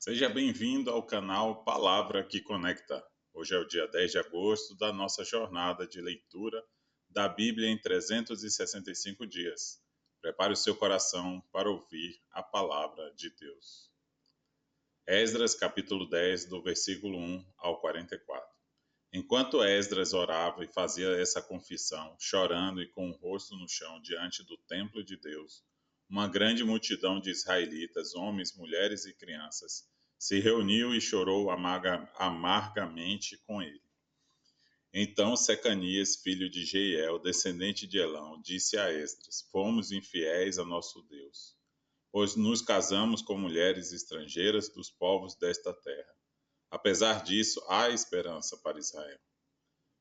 Seja bem-vindo ao canal Palavra que Conecta. Hoje é o dia 10 de agosto da nossa jornada de leitura da Bíblia em 365 dias. Prepare o seu coração para ouvir a palavra de Deus. Esdras, capítulo 10, do versículo 1 ao 44. Enquanto Esdras orava e fazia essa confissão, chorando e com o rosto no chão diante do templo de Deus, uma grande multidão de israelitas, homens, mulheres e crianças, se reuniu e chorou amargamente com ele. Então Secanias, filho de Jeiel, descendente de Elão, disse a Esdras: Fomos infiéis a nosso Deus, pois nos casamos com mulheres estrangeiras dos povos desta terra. Apesar disso, há esperança para Israel.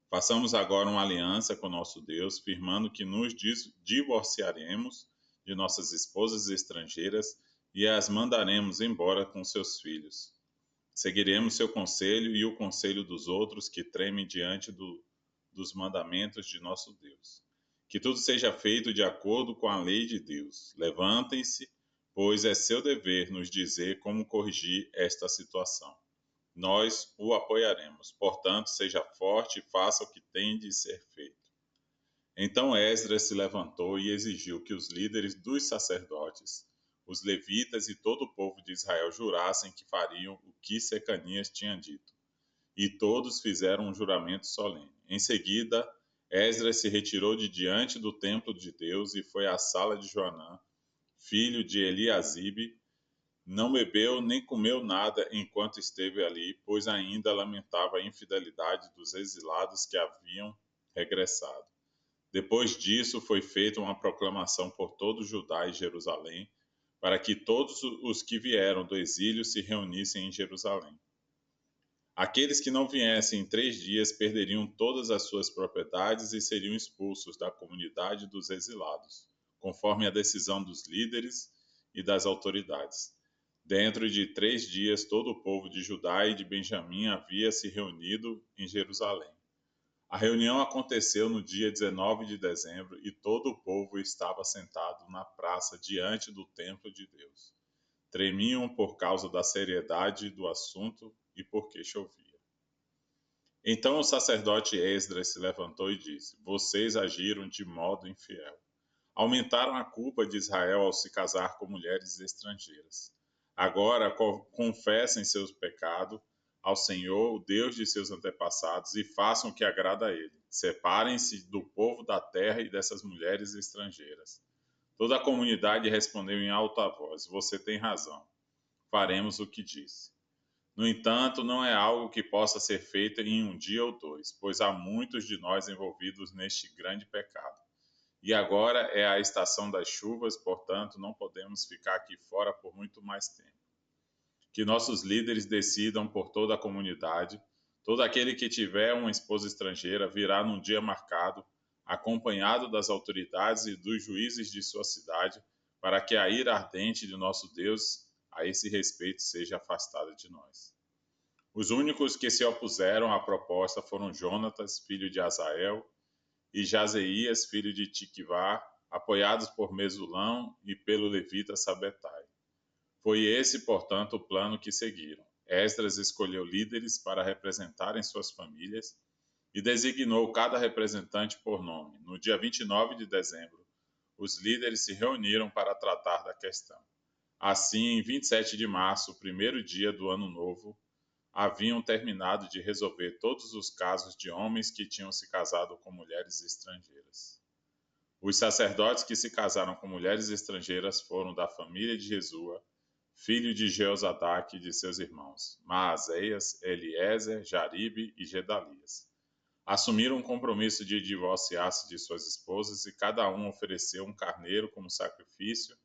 Façamos agora uma aliança com nosso Deus, firmando que nos divorciaremos de nossas esposas estrangeiras e as mandaremos embora com seus filhos. Seguiremos seu conselho e o conselho dos outros que tremem diante dos mandamentos de nosso Deus. Que tudo seja feito de acordo com a lei de Deus. Levantem-se, pois é seu dever nos dizer como corrigir esta situação. Nós o apoiaremos. Portanto, seja forte e faça o que tem de ser feito. Então Esdras se levantou e exigiu que os líderes dos sacerdotes, os levitas e todo o povo de Israel jurassem que fariam o que Secanias tinha dito. E todos fizeram um juramento solene. Em seguida, Esdras se retirou de diante do templo de Deus e foi à sala de Joanã, filho de Eliasibe. Não bebeu nem comeu nada enquanto esteve ali, pois ainda lamentava a infidelidade dos exilados que haviam regressado. Depois disso, foi feita uma proclamação por todo Judá e Jerusalém, para que todos os que vieram do exílio se reunissem em Jerusalém. Aqueles que não viessem em 3 dias perderiam todas as suas propriedades e seriam expulsos da comunidade dos exilados, conforme a decisão dos líderes e das autoridades. Dentro de 3 dias, todo o povo de Judá e de Benjamim havia se reunido em Jerusalém. A reunião aconteceu no dia 19 de dezembro e todo o povo estava sentado na praça diante do templo de Deus. Tremiam por causa da seriedade do assunto e porque chovia. Então o sacerdote Esdras se levantou e disse: Vocês agiram de modo infiel. Aumentaram a culpa de Israel ao se casar com mulheres estrangeiras. Agora confessem seus pecados ao Senhor, o Deus de seus antepassados, e façam o que agrada a Ele. Separem-se do povo da terra e dessas mulheres estrangeiras. Toda a comunidade respondeu em alta voz: Você tem razão. Faremos o que disse. No entanto, não é algo que possa ser feito em um dia ou 2, pois há muitos de nós envolvidos neste grande pecado. E agora é a estação das chuvas, portanto, não podemos ficar aqui fora por muito mais tempo. Que nossos líderes decidam por toda a comunidade. Todo aquele que tiver uma esposa estrangeira virá num dia marcado, acompanhado das autoridades e dos juízes de sua cidade, para que a ira ardente de nosso Deus a esse respeito seja afastada de nós. Os únicos que se opuseram à proposta foram Jonatas, filho de Azael, e Jazeías, filho de Tiquivá, apoiados por Mesulão e pelo levita Sabetai. Foi esse, portanto, o plano que seguiram. Esdras escolheu líderes para representarem suas famílias e designou cada representante por nome. No dia 29 de dezembro, os líderes se reuniram para tratar da questão. Assim, em 27 de março, o primeiro dia do ano novo, haviam terminado de resolver todos os casos de homens que tinham se casado com mulheres estrangeiras. Os sacerdotes que se casaram com mulheres estrangeiras foram da família de Jesua, filho de Jeozadaque e de seus irmãos, Maazéias, Eliezer, Jaribe e Gedalias. Assumiram um compromisso de divorciar-se de suas esposas e cada um ofereceu um carneiro como sacrifício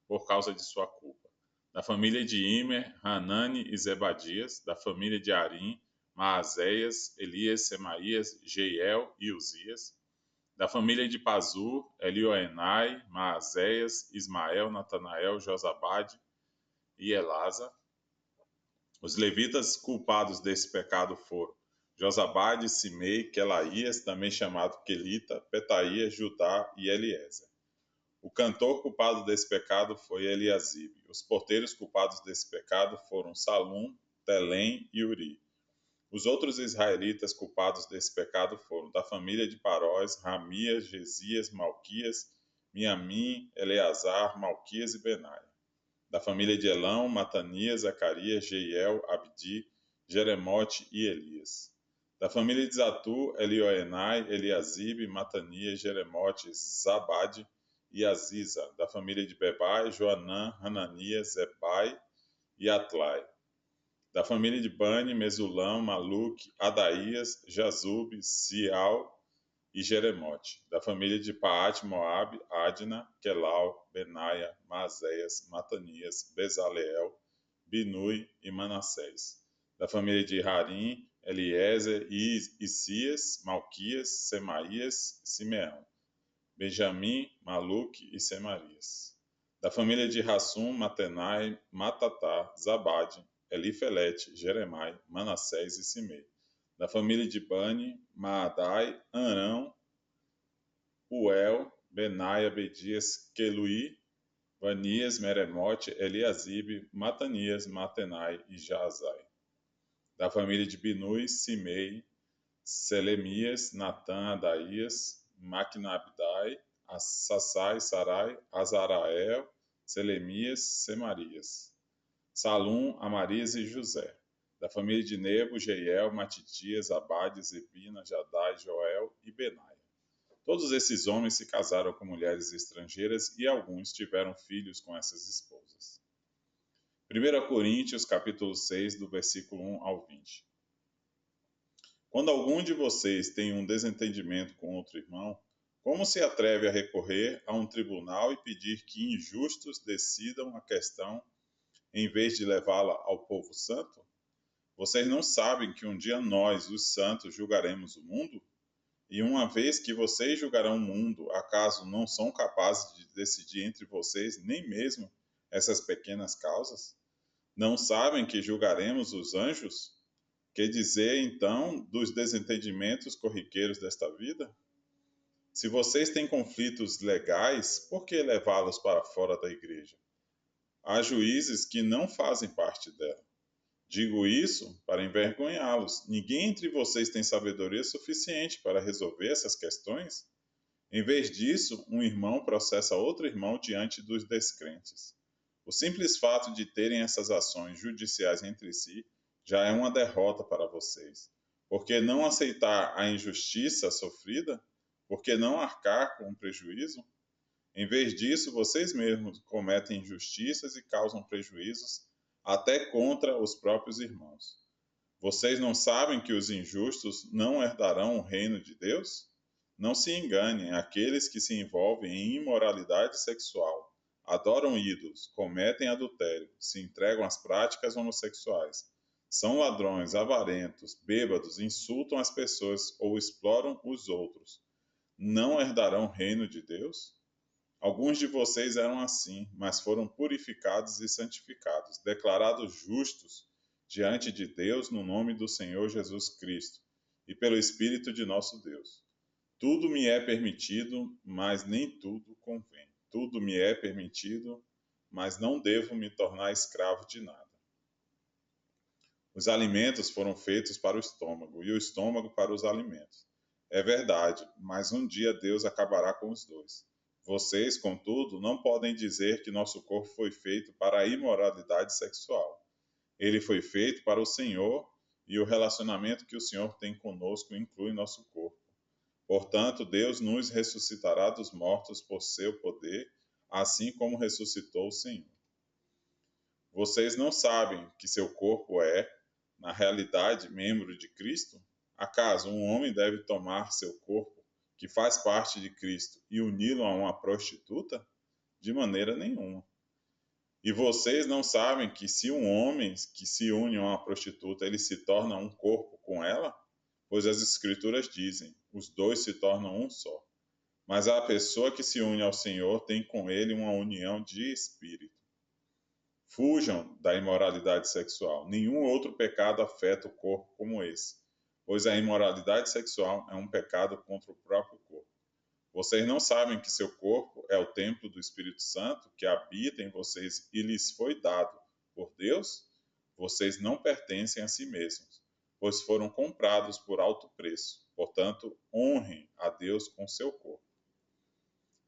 por causa de sua culpa. Da família de Imer, Hanani e Zebadias. Da família de Arim, Maazéias, Elias, Semaías, Jeiel e Uzias. Da família de Pazur, Elioenai, Maazéias, Ismael, Natanael, Josabade e Elasa. Os levitas culpados desse pecado foram Josabade, Simei, Quelaías, também chamado Quelita, Petaías, Judá e Eliezer. O cantor culpado desse pecado foi Eliasibe. Os porteiros culpados desse pecado foram Salum, Telém e Uri. Os outros israelitas culpados desse pecado foram da família de Parós, Ramias, Gesias, Malquias, Miamim, Eleazar, Malquias e Benaia. Da família de Elão, Matanias, Zacarias, Jeiel, Abdi, Jeremote e Elias. Da família de Zatu, Elioenai, Eliasibe, Matanias, Jeremote, Zabade e Aziza. Da família de Bebai, Joanã, Hananias, Zebai e Atlai. Da família de Bani, Mesulão, Maluque, Adaías, Jazube, Sial e Jeremote. Da família de Paate, Moabe, Adna, Quelau, Benaia, Maazéias, Matanias, Bezaleel, Binui e Manassés. Da família de Harim, Eliezer, Isias, Malquias, Semaías, Simeão. Benjamim, Maluque e Semarias. Da família de Hassum, Matenai, Matatá, Zabade, Elifelete, Jeremai, Manassés e Simei. Da família de Bani, Maadai, Arão, Uel, Benaia, Bedias, Queluí, Vanias, Meremote, Eliasibe, Matanias, Matenai e Jaazai. Da família de Binui, Simei, Selemias, Natã, Adaías, Maquinabdai, Sassai, Sarai, Azarael, Selemias, Semarias. Salum, Amarias e José. Da família de Nebo, Jeiel, Matitias, Abade, Zebina, Jadai, Joel e Benaia. Todos esses homens se casaram com mulheres estrangeiras e alguns tiveram filhos com essas esposas. 1 Coríntios, capítulo 6, do versículo 1 ao 20. Quando algum de vocês tem um desentendimento com outro irmão, como se atreve a recorrer a um tribunal e pedir que injustos decidam a questão em vez de levá-la ao povo santo? Vocês não sabem que um dia nós, os santos, julgaremos o mundo? E uma vez que vocês julgarão o mundo, acaso não são capazes de decidir entre vocês nem mesmo essas pequenas causas? Não sabem que julgaremos os anjos? Que dizer, então, dos desentendimentos corriqueiros desta vida? Se vocês têm conflitos legais, por que levá-los para fora da igreja? Há juízes que não fazem parte dela. Digo isso para envergonhá-los. Ninguém entre vocês tem sabedoria suficiente para resolver essas questões? Em vez disso, um irmão processa outro irmão diante dos descrentes. O simples fato de terem essas ações judiciais entre si já é uma derrota para vocês. Por que não aceitar a injustiça sofrida? Por que não arcar com o prejuízo? Em vez disso, vocês mesmos cometem injustiças e causam prejuízos até contra os próprios irmãos. Vocês não sabem que os injustos não herdarão o reino de Deus? Não se enganem, aqueles que se envolvem em imoralidade sexual, adoram ídolos, cometem adultério, se entregam às práticas homossexuais, são ladrões, avarentos, bêbados, insultam as pessoas ou exploram os outros. Não herdarão o reino de Deus? Alguns de vocês eram assim, mas foram purificados e santificados, declarados justos diante de Deus no nome do Senhor Jesus Cristo e pelo Espírito de nosso Deus. Tudo me é permitido, mas nem tudo convém. Tudo me é permitido, mas não devo me tornar escravo de nada. Os alimentos foram feitos para o estômago e o estômago para os alimentos. É verdade, mas um dia Deus acabará com os dois. Vocês, contudo, não podem dizer que nosso corpo foi feito para a imoralidade sexual. Ele foi feito para o Senhor e o relacionamento que o Senhor tem conosco inclui nosso corpo. Portanto, Deus nos ressuscitará dos mortos por seu poder, assim como ressuscitou o Senhor. Vocês não sabem que seu corpo é, na realidade, membro de Cristo? Acaso um homem deve tomar seu corpo, que faz parte de Cristo, e uni-lo a uma prostituta? De maneira nenhuma. E vocês não sabem que se um homem que se une a uma prostituta, ele se torna um corpo com ela? Pois as Escrituras dizem, os dois se tornam um só. Mas a pessoa que se une ao Senhor tem com ele uma união de espírito. Fujam da imoralidade sexual. Nenhum outro pecado afeta o corpo como esse, pois a imoralidade sexual é um pecado contra o próprio corpo. Vocês não sabem que seu corpo é o templo do Espírito Santo que habita em vocês e lhes foi dado por Deus? Vocês não pertencem a si mesmos, pois foram comprados por alto preço. Portanto, honrem a Deus com seu corpo.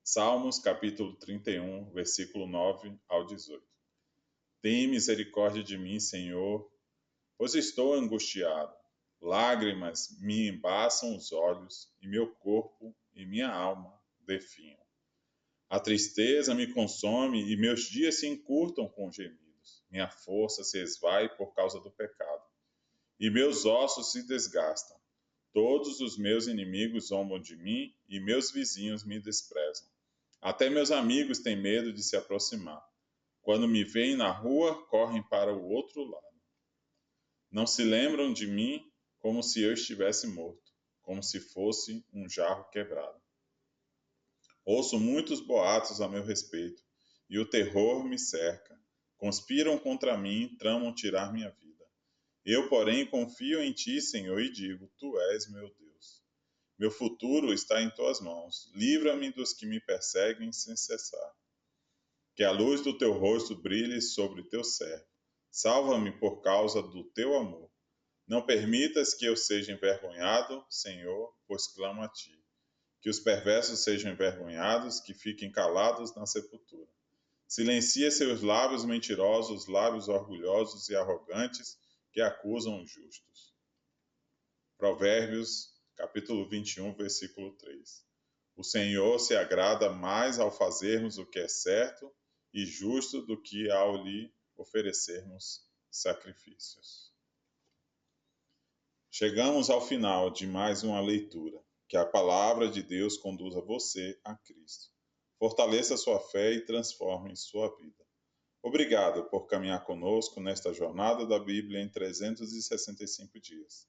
Salmos capítulo 31, versículo 9 ao 18. Tem misericórdia de mim, Senhor, pois estou angustiado. Lágrimas me embaçam os olhos, e meu corpo e minha alma definham. A tristeza me consome e meus dias se encurtam com gemidos. Minha força se esvai por causa do pecado, e meus ossos se desgastam. Todos os meus inimigos zombam de mim e meus vizinhos me desprezam. Até meus amigos têm medo de se aproximar. Quando me veem na rua, correm para o outro lado. Não se lembram de mim como se eu estivesse morto, como se fosse um jarro quebrado. Ouço muitos boatos a meu respeito, e o terror me cerca. Conspiram contra mim, tramam tirar minha vida. Eu, porém, confio em ti, Senhor, e digo: Tu és meu Deus. Meu futuro está em tuas mãos. Livra-me dos que me perseguem sem cessar. Que a luz do teu rosto brilhe sobre teu servo. Salva-me por causa do teu amor. Não permitas que eu seja envergonhado, Senhor, pois clamo a ti. Que os perversos sejam envergonhados, que fiquem calados na sepultura. Silencia seus lábios mentirosos, lábios orgulhosos e arrogantes, que acusam os justos. Provérbios, capítulo 21, versículo 3. O Senhor se agrada mais ao fazermos o que é certo e justo do que ao lhe oferecermos sacrifícios. Chegamos ao final de mais uma leitura. Que a palavra de Deus conduza você a Cristo. Fortaleça sua fé e transforme sua vida. Obrigado por caminhar conosco nesta jornada da Bíblia em 365 dias.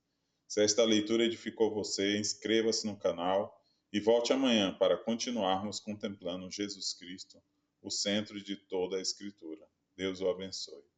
Se esta leitura edificou você, inscreva-se no canal e volte amanhã para continuarmos contemplando Jesus Cristo, o centro de toda a Escritura. Deus o abençoe.